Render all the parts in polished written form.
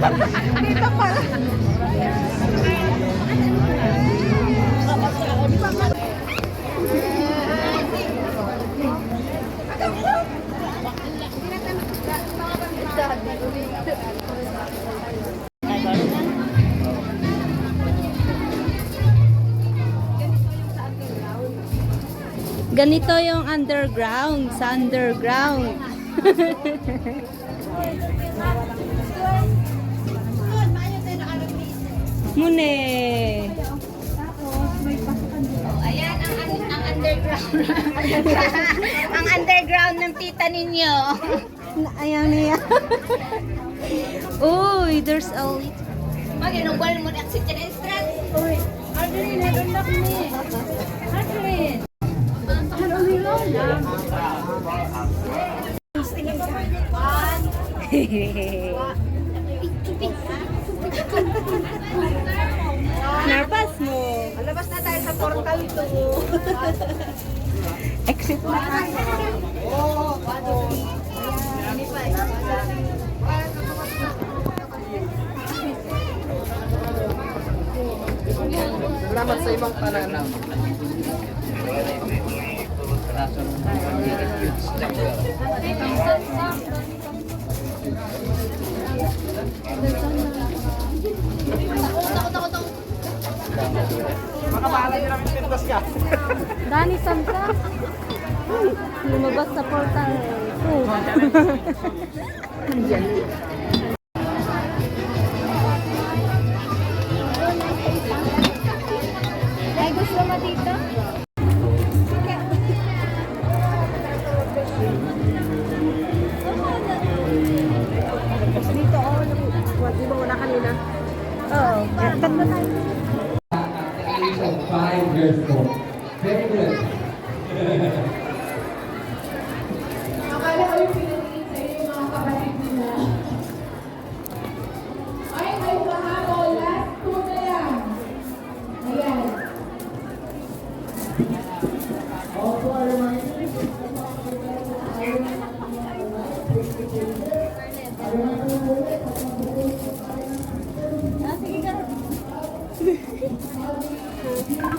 Dito pala. Ganito yung underground, sa underground. Mune. Ayan ang underground. Ang underground ng tita ninyo. Ayaw niya. Uy, there's a... Mag-inubal mo na si Chinestran. Uy, Arjun, nadundak ni. Arjun. Nervous mo. Alabas na tayo sa portal 2. Exit na tayo. Salamat sa ibang tanan. Makabahala nyo namin pintas ka. Dani, Santa. Lumabas sa portal. Ay, gusto mo dito? Dito ako, di ba wala kanina? Oo. Tatlo tayo. Age of 5 years old. Very good. Akala ko yung pinatingin sa'yo yung mga kapatid nila. Ay, may pahabol. Last two na lang. Ayan. Also, a reminder,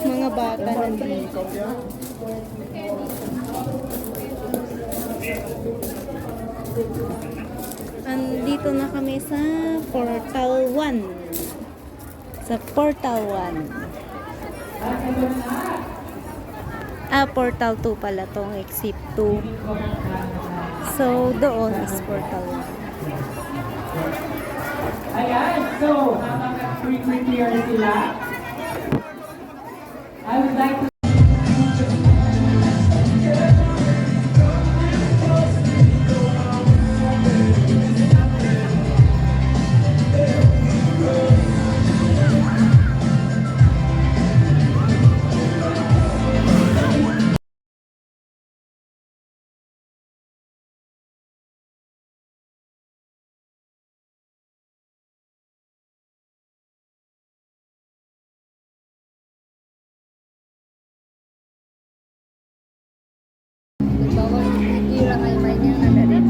Mga bata nandito. Andito na kami sa Portal 1. Sa Portal 1. Portal 2 pala tong exit 2. So, doon is Portal 1. ayan. So, habang nag-prepare sila, I would like to Bawal tira kay may niya na rin.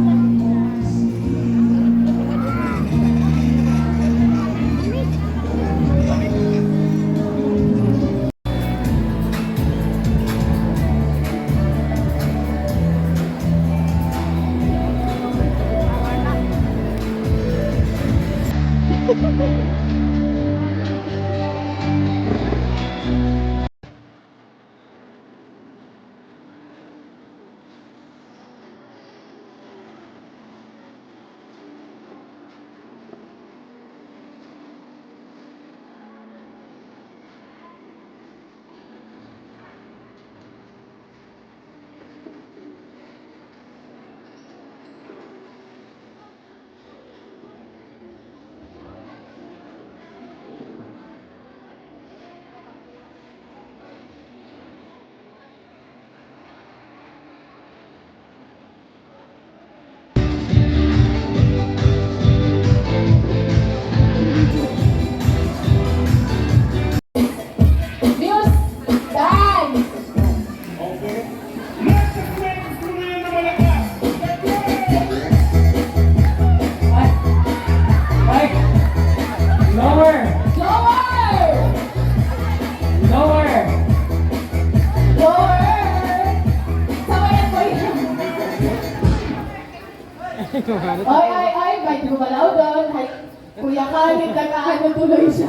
Kuya Khalid, nag-ano tuloy siya.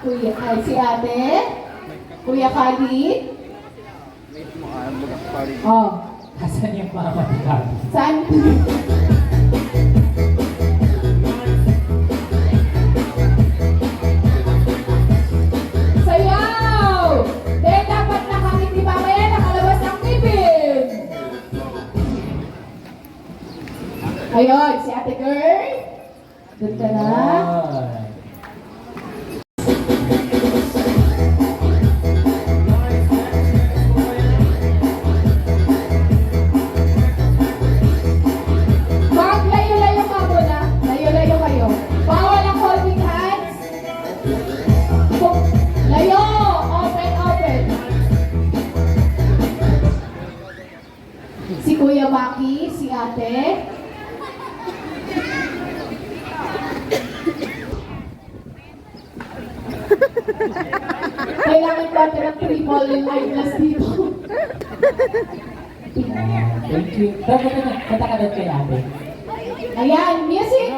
Kuya, ay, si ate. Kuya Khalid. Oh, Asan yung mama ni Gabi? saan? Sayaw! Dahil dapat nakangiti mamaya, nakalabas ng bibig. Ayun, si ate girl. Doon ka na. Layo-layo ka muna. Layo-layo kayo. Bawal ang holding hands. Layo! Open, open. Si Kuya Maki, si ate. Kailangan ko ate ng triple eyeglass dito. Thank you. Dapat na, kanta ka doon kay ate. Ayan, music!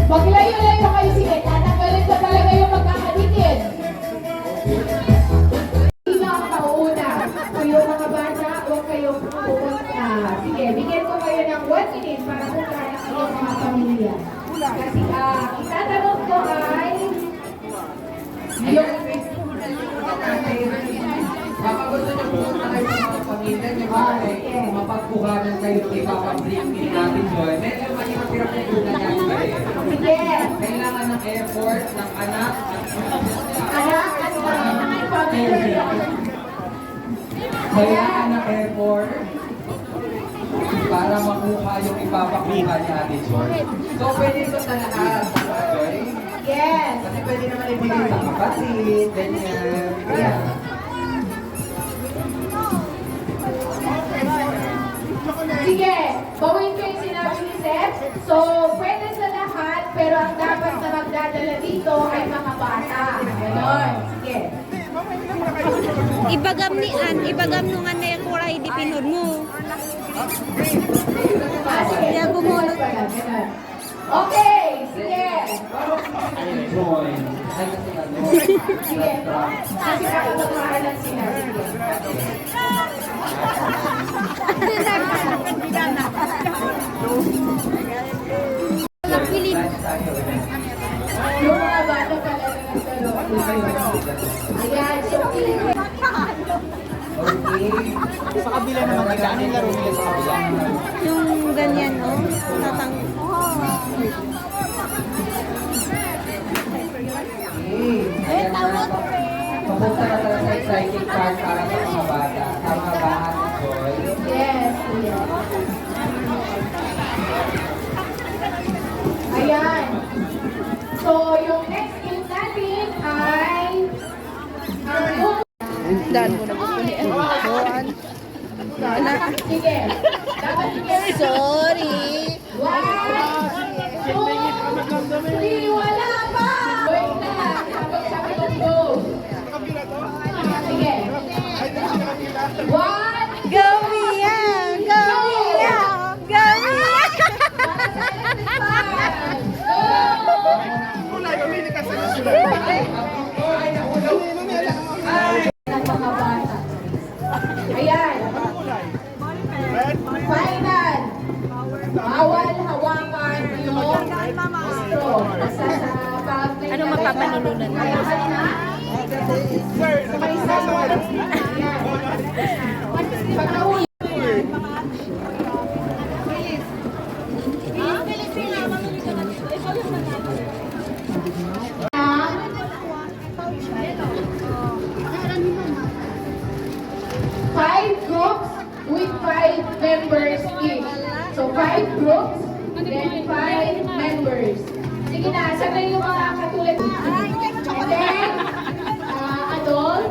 Maglayo-layo kayo, sige. Tatanggalin ko talaga yung magkakadikit. Sino ang pauuna? Kayo mga bata, huwag kayong pupunta. Sige, bigyan ko kayo ng 1 minute para punta na kayo mga pamilya. Kasi itatanong ko ay yung Baka gusto niyo pumunta kayo sa mga pamilya niyo ba ay mapagkuhanan kayo kay Papa Bring ni Ate Joy. Medyo mahirap-hirap yung tulad niya kayo. sige. Kailangan ng effort ng anak Anak at mga pamilya. kailangan ng effort para makuha yung ipapakuha ni Ate Joy. So pwede ito sa lahat, Papa Joy. Yes. Kasi pwede naman ibigay sa kapatid, ganyan. Kaya, Sige, bawin ko yung sinabi ni Seth. So, pwede sa lahat, pero ang dapat na magdadala dito ay mga bata. Ganon. Sige. Ibagam ni An, ibagam nung an na kuray di pinod mo. Sige. Kaya bumulot. Ganon. Okay, sige. Joy. Ay, kasi ano, Sige. Kasi kakapagmahalan sila. Sige. Yung mga bata pala na nagdalo. Ayan, so Sa kabila naman nila, ano yung laro nila sa kabila? Yung ganyan, no? Natang... Eh, tawag. Papunta na talaga sa exciting part para sa mga bata. Tama ba, Ate Joy? yes, yes. Ayan. So, yung next game natin ay Daan mo na gusto ni Juan. sige. Dapat sige. Sorry. 1, 2, 3, wala pa! Wait lang. Dapat sabi ko go. Sige. 1, Go Mia! Go Mia! Go Mia! Kulay, mamili ka sa sila. ng mga bata. Ayan. Final. Bawal hawakan yung straw. Basta sa public. Ano mapapanilunan mo? Ayan na. Sabay sa ayan. Pag nahuli. Five groups with 5 members each. So 5 groups, then 5 members. Sige na, saan na yung mga katulad? And then, adult.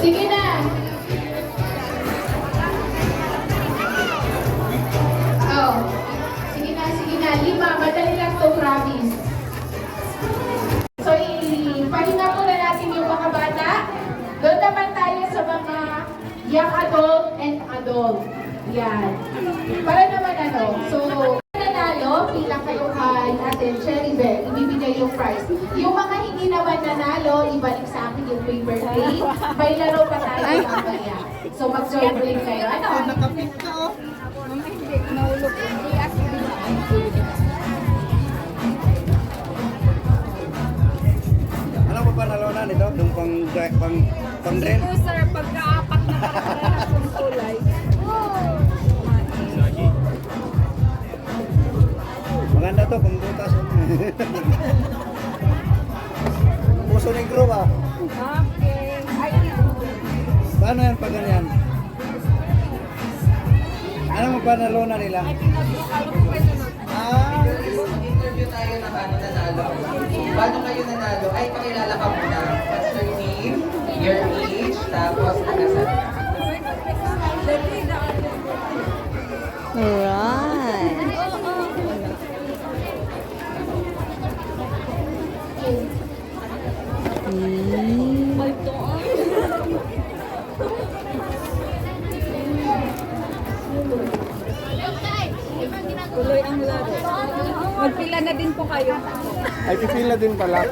Sige na. Oh. Sige na, sige na. 5. Madali lang to, promise. So, gold. Yan. Para naman so, nanalo, pila kayo kay Ate Cherry Bell, ibibigay yung prize. Yung mga hindi naman nanalo, ibalik sa akin yung paper plate. May laro pa tayo mamaya. So, mag-join rin kayo. Ano? Nakapit ka oh. Ano pa ba nalunan ito? Yung pang drill? Sir, pagka-apat na parehas yung kulay. Maganda to, pang butas. Puso negro ba? Okay. Ay, Paano yan pag ganyan? Ano mo pa nalunan nila? Ah, Interview tayo na paano nanalo. Paano kayo nanalo? Ay, pakilala ka muna. What's your name, your age, tapos nagasan. Alright. tuloy ang laro. Magpila na din po kayo. ay pipila din pala.